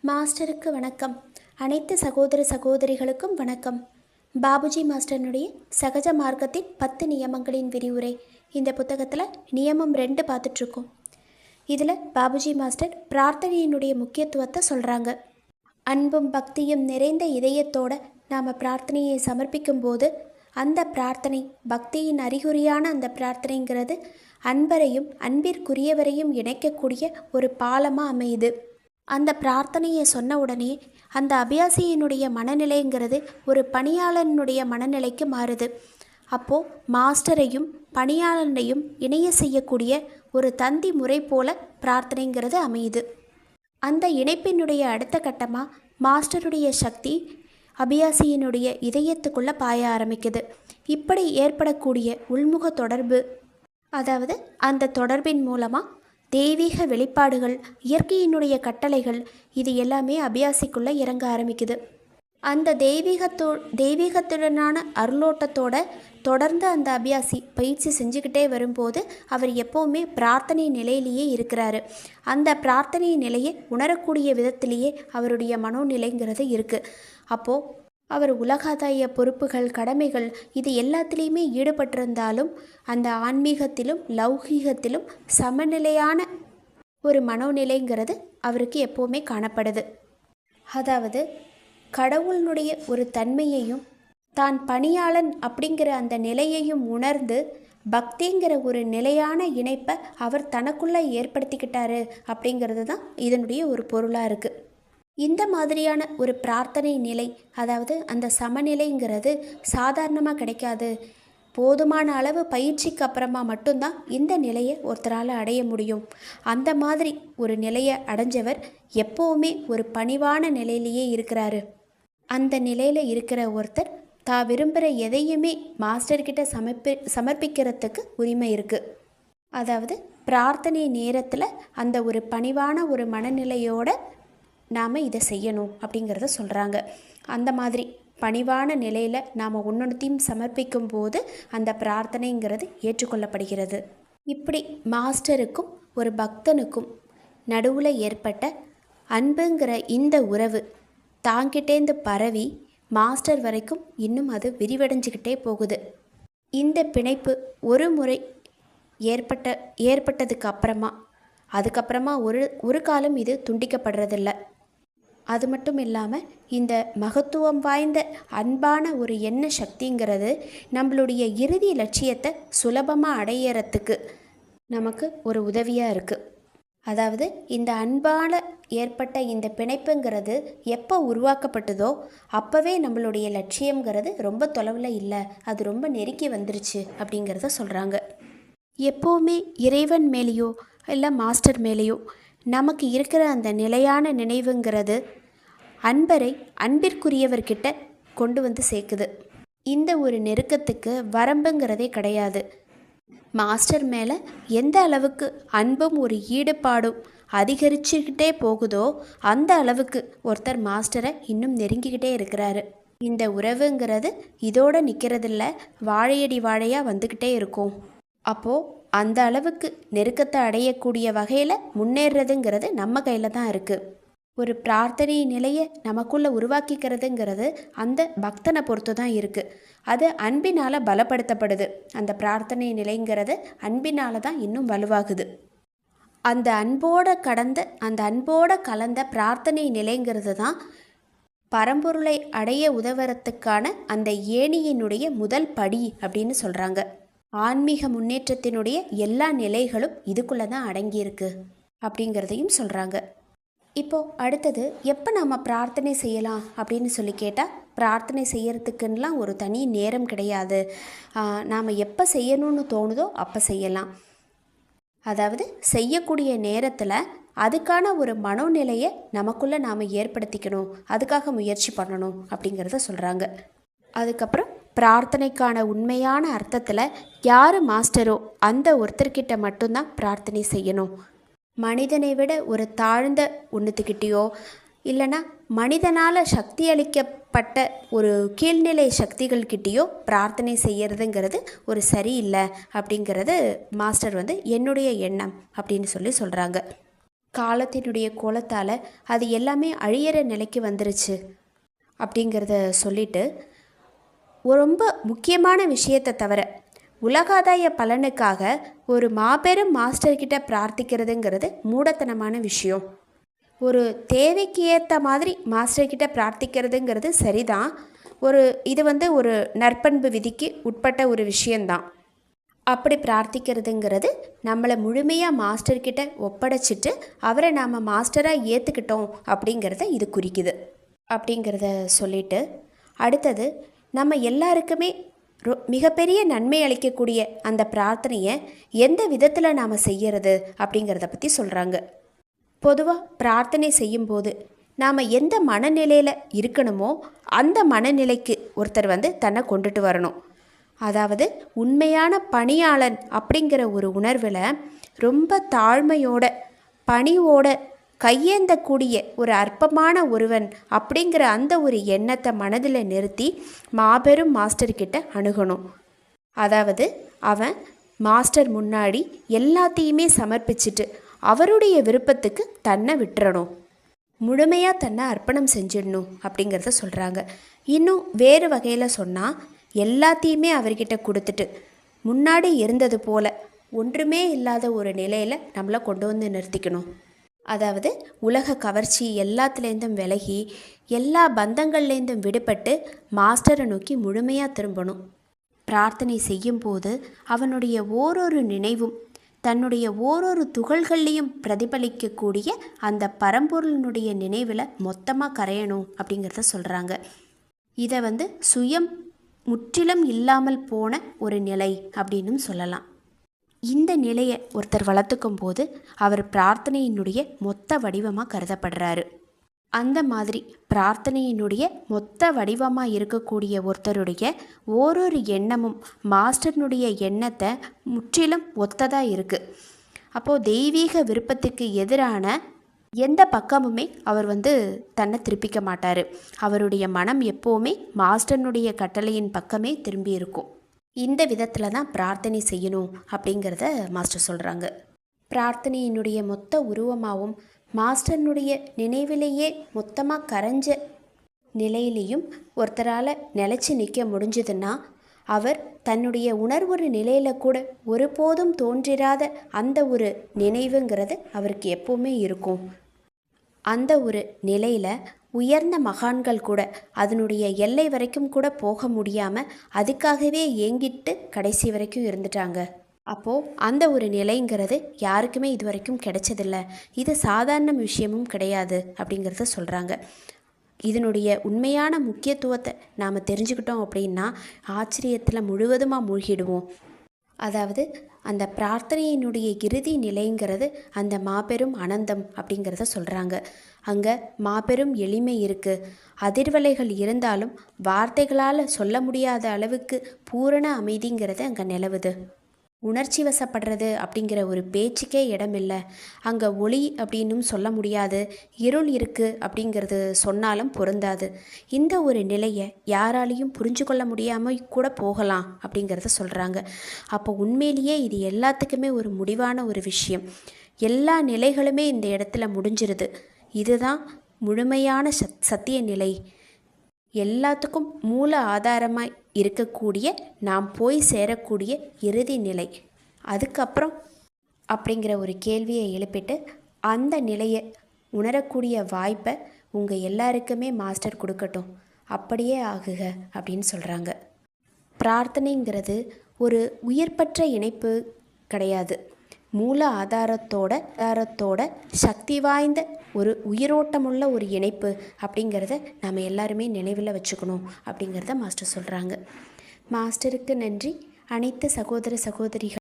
மாஸ்டருக்கு வணக்கம். அனைத்து சகோதர சகோதரிகளுக்கும் வணக்கம். பாபுஜி மாஸ்டர்னுடைய சகஜ மார்க்கத்தின் 10 நியமங்களின் விரிவுரை. இந்த புத்தகத்தில் நியமம் 2 பார்த்துட்ருக்கோம். இதில் பாபுஜி மாஸ்டர் பிரார்த்தனையினுடைய முக்கியத்துவத்தை சொல்கிறாங்க. அன்பும் பக்தியும் நிறைந்த இதயத்தோடு நாம் பிரார்த்தனையை சமர்ப்பிக்கும் போது அந்த பிரார்த்தனை பக்தியின் அறிகுறியான அந்த பிரார்த்தனைங்கிறது அன்பரையும் அன்பிற்குரியவரையும் இணைக்கக்கூடிய ஒரு பாலமாக அமையுது. அந்த பிரார்த்தனையை சொன்ன உடனே அந்த அபியாசியினுடைய மனநிலைங்கிறது ஒரு பணியாளனுடைய மனநிலைக்கு மாறுது. அப்போது மாஸ்டரையும் பணியாளனையும் இணைய செய்யக்கூடிய ஒரு தந்தி முறை போல பிரார்த்தனைங்கிறது அமையுது. அந்த இணைப்பினுடைய அடுத்த கட்டமாக மாஸ்டருடைய சக்தி அபியாசியினுடைய இதயத்துக்குள்ளே பாய ஆரம்பிக்குது. இப்படி ஏற்படக்கூடிய உள்முக தொடர்பு, அதாவது அந்த தொடர்பின் மூலமாக தெய்வீக வெளிப்பாடுகள், இயற்கையினுடைய கட்டளைகள், இது எல்லாமே அபியாசிக்குள்ளே இறங்க ஆரம்பிக்குது. அந்த தெய்வீகத்துடனான அருளோட்டத்தோட தொடர்ந்து அந்த அபியாசி பயிற்சி செஞ்சுக்கிட்டே வரும்போது அவர் எப்போவுமே பிரார்த்தனை நிலையிலேயே இருக்கிறாரு. அந்த பிரார்த்தனை நிலையை உணரக்கூடிய விதத்திலேயே அவருடைய மனோநிலைங்கிறது இருக்குது. அப்போது அவர் உலகாதாய பொறுப்புகள், கடமைகள், இது எல்லாத்துலேயுமே ஈடுபட்டிருந்தாலும் அந்த ஆன்மீகத்திலும் லௌகீகத்திலும் சமநிலையான ஒரு மனோநிலைங்கிறது அவருக்கு எப்போவுமே காணப்படுது. அதாவது கடவுளினுடைய ஒரு தன்மையையும் தான் பணியாளன் அப்படிங்கிற அந்த நிலையையும் உணர்ந்து பக்திங்கிற ஒரு நிலையான இணைப்பை அவர் தனக்குள்ளே ஏற்படுத்திக்கிட்டாரு அப்படிங்கிறது தான் இதனுடைய ஒரு பொருளாக இருக்குது. இந்த மாதிரியான ஒரு பிரார்த்தனை நிலை, அதாவது அந்த சமநிலைங்கிறது சாதாரணமாக கிடைக்காது. போதுமான அளவு பயிற்சிக்கு அப்புறமா மட்டும்தான் இந்த நிலையை ஒருத்தரால் அடைய முடியும். அந்த மாதிரி ஒரு நிலையை அடைஞ்சவர் எப்போவுமே ஒரு பணிவான நிலையிலேயே இருக்கிறாரு. அந்த நிலையில் இருக்கிற ஒருத்தர் தான் விரும்புகிற எதையுமே மாஸ்டர்கிட்ட சமர்ப்பிக்கிறதுக்கு உரிமை இருக்குது. அதாவது பிரார்த்தனை நேரத்தில் அந்த ஒரு பணிவான ஒரு மனநிலையோடு நாம் இதை செய்யணும் அப்படிங்கிறத சொல்கிறாங்க. அந்த மாதிரி பணிவான நிலையில் நாம் ஒன்னொன்றையும் சமர்ப்பிக்கும் போது அந்த பிரார்த்தனைங்கிறது ஏற்றுக்கொள்ளப்படுகிறது. இப்படி மாஸ்டருக்கும் ஒரு பக்தனுக்கும் நடுவில் ஏற்பட்ட அன்புங்கிற இந்த உறவு தாங்கிட்டேந்து பரவி மாஸ்டர் வரைக்கும் இன்னும் அது விரிவடைஞ்சிக்கிட்டே போகுது. இந்த பிணைப்பு ஒரு முறை ஏற்பட்டதுக்கு அப்புறமா அதுக்கப்புறமா ஒரு காலம் இது துண்டிக்கப்படுறதில்லை. அது மட்டும் இல்லாமல் இந்த மகத்துவம் வாய்ந்த அன்பான ஒரு எண்ண சக்திங்கிறது நம்மளுடைய இறுதி லட்சியத்தை சுலபமாக அடையிறதுக்கு நமக்கு ஒரு உதவியாக இருக்குது. அதாவது இந்த அன்பால் ஏற்பட்ட இந்த பிணைப்புங்கிறது எப்போ உருவாக்கப்பட்டதோ அப்போவே நம்மளுடைய லட்சியங்கிறது ரொம்ப தொலைவில் இல்லை, அது ரொம்ப நெருக்கி வந்துருச்சு அப்படிங்கிறத சொல்கிறாங்க. எப்போவுமே இறைவன் மேலேயோ இல்லை மாஸ்டர் மேலேயோ நமக்கு இருக்கிற அந்த நிலையான நினைவுங்கிறது அன்பரை அன்பிற்குரியவர்கிட்ட கொண்டு வந்து சேர்க்குது. இந்த ஒரு நெருக்கத்துக்கு வரம்புங்கிறதே கிடையாது. மாஸ்டர் மேலே எந்த அளவுக்கு அன்பும் ஒரு ஈடுபாடும் அதிகரிச்சுக்கிட்டே போகுதோ அந்த அளவுக்கு ஒருத்தர் மாஸ்டரை இன்னும் நெருங்கிக்கிட்டே இருக்கிறாரு. இந்த உறவுங்கிறது இதோடு நிற்கிறதில்ல, வாழையடி வாழையாக வந்துக்கிட்டே இருக்கும். அப்போது அந்த அளவுக்கு நெருக்கத்தை அடையக்கூடிய வகையில் முன்னேறதுங்கிறது நம்ம கையில் தான் இருக்குது. ஒரு பிரார்த்தனை நிலையை நமக்குள்ளே உருவாக்கிக்கிறதுங்கிறது அந்த பக்தனை பொறுத்து தான் இருக்குது. அது அன்பினால் பலப்படுத்தப்படுது. அந்த பிரார்த்தனை நிலைங்கிறது அன்பினால் தான் இன்னும் வலுவாகுது. அந்த அன்போடு கலந்த பிரார்த்தனை நிலைங்கிறது தான் பரம்பொருளை அடைய உதவுறதுக்கான அந்த ஏணியினுடைய முதல் படி அப்படின்னு சொல்கிறாங்க. ஆன்மீக முன்னேற்றத்தினுடைய எல்லா நிலைகளும் இதுக்குள்ளே தான் அடங்கியிருக்கு அப்படிங்கிறதையும் சொல்கிறாங்க. இப்போது அடுத்தது எப்போ நாம் பிரார்த்தனை செய்யலாம் அப்படின்னு சொல்லி கேட்டால், பிரார்த்தனை செய்யறதுக்குன்னெலாம் ஒரு தனி நேரம் கிடையாது. நாம் எப்போ செய்யணும்னு தோணுதோ அப்போ செய்யலாம். அதாவது செய்யக்கூடிய நேரத்தில் அதுக்கான ஒரு மனோநிலையை நமக்குள்ளே நாம் ஏற்படுத்திக்கணும், அதுக்காக முயற்சி பண்ணணும் அப்படிங்கிறத சொல்கிறாங்க. அதுக்கப்புறம் பிரார்த்தனைக்கான உண்மையான அர்த்தத்தில் யார் மாஸ்டரோ அந்த ஒருத்தர்கிட்ட மட்டும்தான் பிரார்த்தனை செய்யணும். மனிதனை விட ஒரு தாழ்ந்த ஒன்றுத்துக்கிட்டேயோ இல்லைன்னா மனிதனால் சக்தி அளிக்கப்பட்ட ஒரு கீழ்நிலை சக்திகள்கிட்டேயோ பிரார்த்தனை செய்கிறதுங்கிறது ஒரு சரியில்லை அப்படிங்கிறது மாஸ்டர் என்னுடைய எண்ணம் அப்படின்னு சொல்கிறாங்க. காலத்தினுடைய கோலத்தால் அது எல்லாமே அழியிற நிலைக்கு வந்துருச்சு அப்படிங்கிறத சொல்லிட்டு, ரொம்ப முக்கியமான விஷயத்தை தவிர உலகாதாய பலனுக்காக ஒரு மாபெரும் மாஸ்டர்கிட்ட பிரார்த்திக்கிறதுங்கிறது மூடத்தனமான விஷயம். ஒரு தேவைக்கு ஏற்ற மாதிரி மாஸ்டர்கிட்ட பிரார்த்திக்கிறதுங்கிறது சரிதான். இது ஒரு நற்பண்பு விதிக்கு உட்பட்ட ஒரு விஷயந்தான். அப்படி பிரார்த்திக்கிறதுங்கிறது நம்மளை முழுமையாக மாஸ்டர்கிட்ட ஒப்படைச்சிட்டு அவரை நாம் மாஸ்டராக ஏற்றுக்கிட்டோம் அப்படிங்கிறத இது குறிக்குது அப்படிங்கிறத சொல்லிட்டு, அடுத்தது நம்ம எல்லாருக்குமே மிகப்பெரிய நன்மை அளிக்கக்கூடிய அந்த பிரார்த்தனையை எந்த விதத்தில் நாம் செய்கிறது அப்படிங்கிறத பற்றி சொல்கிறாங்க. பொதுவாக பிரார்த்தனை செய்யும்போது நாம் எந்த மனநிலையில் இருக்கணுமோ அந்த மனநிலைக்கு ஒருத்தர் தன்னை கொண்டுட்டு வரணும். அதாவது உண்மையான பணியாளன் அப்படிங்கிற ஒரு உணர்வில் ரொம்ப தாழ்மையோட பணிவோட கையேந்தக்கூடிய ஒரு அற்பமான ஒருவன் அப்படிங்கிற அந்த ஒரு எண்ணத்தை மனதில் நிறுத்தி மாபெரும் மாஸ்டர்கிட்ட அணுகணும். அதாவது அவன் மாஸ்டர் முன்னாடி எல்லாத்தையுமே சமர்ப்பிச்சுட்டு அவருடைய விருப்பத்துக்கு தன்னை விட்டுறணும், முழுமையாக தன்னை அர்ப்பணம் செஞ்சிடணும் அப்படிங்கிறத சொல்கிறாங்க. இன்னும் வேறு வகையில் சொன்னால், எல்லாத்தையுமே அவர்கிட்ட கொடுத்துட்டு முன்னாடி இருந்தது போல் ஒன்றுமே இல்லாத ஒரு நிலையில் நம்மளை கொண்டு வந்து நிறுத்திக்கணும். அதாவது உலக கவர்ச்சி எல்லாத்துலேருந்தும் விலகி எல்லா பந்தங்கள்லேருந்தும் விடுபட்டு மாஸ்டரை நோக்கி முழுமையாக திரும்பணும். பிரார்த்தனை செய்யும்போது அவனுடைய ஓரொரு நினைவும் தன்னுடைய ஓரொரு துகள்கள்லேயும் பிரதிபலிக்கக்கூடிய அந்த பரம்பொருளினுடைய நினைவில் மொத்தமாக கரையணும் அப்படிங்கிறத சொல்கிறாங்க. இதை சுயம் முற்றிலும் இல்லாமல் போன ஒரு நிலை அப்படின்னும் சொல்லலாம். இந்த நிலையை ஒருத்தர் வளர்த்துக்கும் போது அவர் பிரார்த்தனையினுடைய மொத்த வடிவமாக கருதப்படுறாரு. அந்த மாதிரி பிரார்த்தனையினுடைய மொத்த வடிவமாக இருக்கக்கூடிய ஒருத்தருடைய ஓரொரு எண்ணமும் மாஸ்டர்னுடைய எண்ணத்தை முற்றிலும் ஒத்ததாக இருக்குது. அப்போது தெய்வீக விருப்பத்துக்கு எதிரான எந்த பக்கமுமே அவர் தன்னை திருப்பிக்க மாட்டார். அவருடைய மனம் எப்போவுமே மாஸ்டர்னுடைய கட்டளையின் பக்கமே திரும்பி இருக்கும். இந்த விதத்தில் தான் பிரார்த்தனை செய்யணும் அப்படிங்கிறத மாஸ்டர் சொல்கிறாங்க. பிரார்த்தனையினுடைய மொத்த உருவமாகவும் மாஸ்டர்னுடைய நினைவிலேயே மொத்தமாக கரைஞ்ச நிலையிலையும் ஒருத்தரால் நிலச்சி நிற்க முடிஞ்சதுன்னா அவர் தன்னுடைய உணர்வொரு நிலையில் கூட ஒருபோதும் தோன்றிராத அந்த ஒரு நினைவுங்கிறது அவருக்கு எப்போவுமே இருக்கும். அந்த ஒரு நிலையில் உயர்ந்த மகான்கள் கூட அதனுடைய எல்லை வரைக்கும் கூட போக முடியாமல் அதுக்காகவே ஏங்கிட்டு கடைசி வரைக்கும் இருந்துட்டாங்க. அப்போது அந்த ஒரு நிலைங்கிறது யாருக்குமே இது வரைக்கும் கிடைச்சதில்லை. இது சாதாரண விஷயமும் கிடையாது அப்படிங்கிறத சொல்கிறாங்க. இதனுடைய உண்மையான முக்கியத்துவத்தை நாம் தெரிஞ்சுக்கிட்டோம் அப்படின்னா ஆச்சரியத்தில் முழுவதுமாக மூழ்கிடுவோம். அதாவது அந்த பிரார்த்தனையினுடைய இறுதி நிலைங்கிறது அந்த மாபெரும் அனந்தம் அப்படிங்கிறத சொல்கிறாங்க. அங்கே மாபெரும் எளிமை இருக்குது. அதிர்வலைகள் இருந்தாலும் வார்த்தைகளால் சொல்ல முடியாத அளவுக்கு பூரண அமைதிங்கிறது அங்கே நிலவுது. உணர்ச்சி வசப்படுறது அப்படிங்கிற ஒரு பேச்சுக்கே இடமில்லை. அங்கே ஒளி அப்படின்னும் சொல்ல முடியாது, இருள் இருக்குது அப்படிங்கிறது சொன்னாலும் பொருந்தாது. இந்த ஒரு நிலையை யாராலையும் புரிஞ்சு கொள்ள முடியாமல் கூட போகலாம் அப்படிங்கிறத சொல்கிறாங்க. அப்போ உண்மையிலேயே இது எல்லாத்துக்குமே ஒரு முடிவான ஒரு விஷயம். எல்லா நிலைகளுமே இந்த இடத்துல முடிஞ்சிருது. இதுதான் முழுமையான சத்திய நிலை. எல்லாத்துக்கும் மூல ஆதாரமாக இருக்கக்கூடிய நாம் போய் சேரக்கூடிய இறுதி நிலை. அதுக்கப்புறம் அப்படிங்கிற ஒரு கேள்வியை எழுப்பிட்டு அந்த நிலையை உணரக்கூடிய வாய்ப்பை உங்கள் எல்லாருக்குமே மாஸ்டர் கொடுக்கட்டும், அப்படியே ஆகுக அப்படின்னு சொல்கிறாங்க. பிரார்த்தனைங்கிறது ஒரு உயிர்ப்பற்ற இணைப்பு கிடையாது. மூல ஆதாரத்தோட சக்தி வாய்ந்த ஒரு உயிரோட்டமுள்ள ஒரு இணைப்பு அப்படிங்கிறத நாம் எல்லாருமே நினைவில் வச்சுக்கணும் அப்படிங்கிறத மாஸ்டர் சொல்கிறாங்க. மாஸ்டருக்கு நன்றி. அனைத்து சகோதர சகோதரிகள்